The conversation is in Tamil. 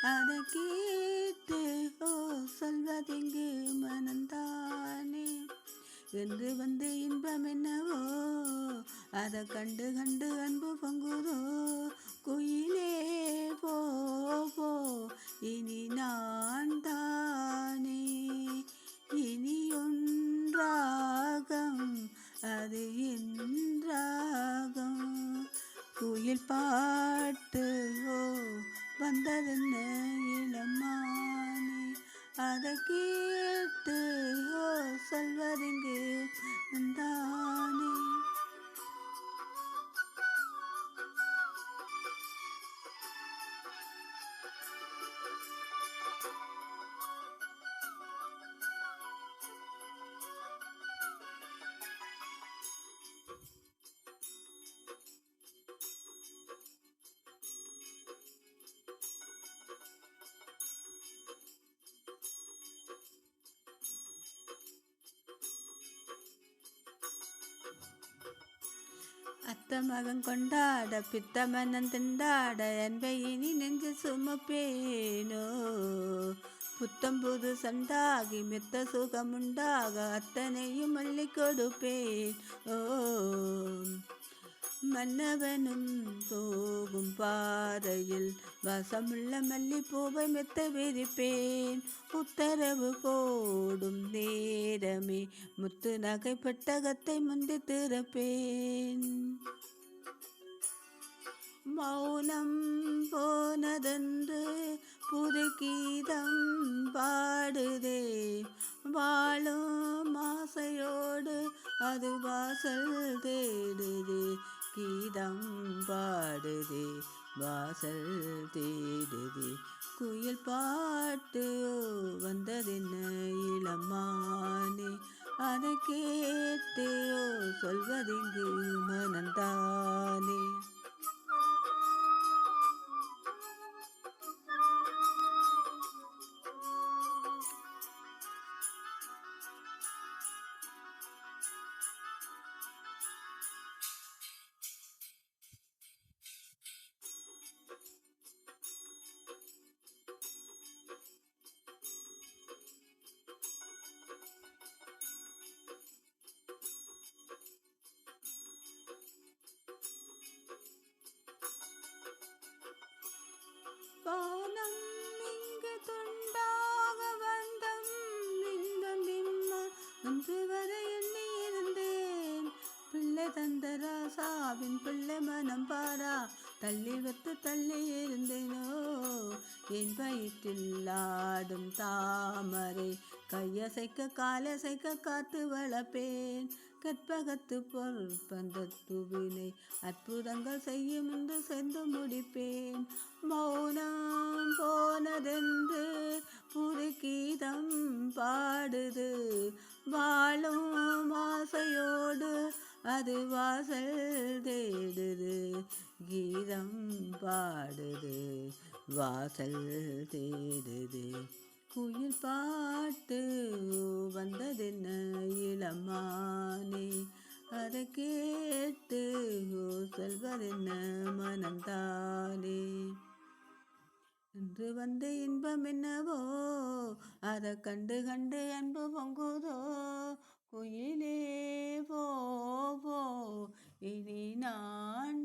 அதை கேட்டு ஓ சொல்வதெங்கு மனந்தானே என்று வந்து இன்பம் என்னவோ அதை கண்டு கண்டு அன்பு பொங்குதோ குயிலே போ போ இனி நான் தானே இனி ஒன்றாகம் அது என்றாகம் குயில் பாட்டு ஓ வந்ததென்ன இளமானே அதை கேட்டு ஓ சொல்வதெங்கு தானே. அத்த மகன் கொண்டாட பித்த மன்னன் திண்டாட என்பை இனி நெஞ்சு சுமப்பேனோ புத்தம் புது சண்டாகி மித்த சுகமுண்டாக அத்தனையும் அள்ளி கொடுப்பேன் ஓ மன்னவனும் போகும் பாதையில் வசமுள்ள மல்லிப்பூவை மெத்த விரிப்பேன் உத்தரவு போடும் நேரமே முத்து நகை பெட்டகத்தை முந்தி திறப்பேன். மௌனம் போனதென்று புது கீதம் பாடுதே வாழும் ஆசையோடு அது வாசல் தேடுதே கீதம் பாடுதே வாசல் தேடுதே குயில் பாட்டு வந்ததென்ன இளமானே அதை கேட்டு சொல்வதெங்கு மனந்தானே. வானம் இங்கு துண்டாக வந்தம் இன்பம் இம்மா ஒன்று வரை எண்ணி இருந்தேன் பிள்ளை தந்த ராசாவின் பிள்ளை மனம் பாரா தள்ளி வைத்து தள்ளி இருந்தேனோ என் வயிற்றில் ஆடும் தாமரை கையசைக்க காலசைக்க காத்து வளர்ப்பேன் கற்பகத்து பொற்பந்த துவினை அற்புதங்கள் செய்யும் என்று சென்று முடிப்பேன். மௌனம் போனதென்று புது கீதம் பாடுது வாழும் ஆசையோடு அது வாசல் தேடுது கீதம் பாடுது வாசல் தேடுது குயில் பாட்டு வந்ததென்ன இளமானே அதை கேட்டு சொல்வதென்ன மனந்தானே என்று வந்து இன்பம் என்னவோ அதை கண்டு கண்டு அன்பு பொங்குதோ குயிலே போ போ இனி நான்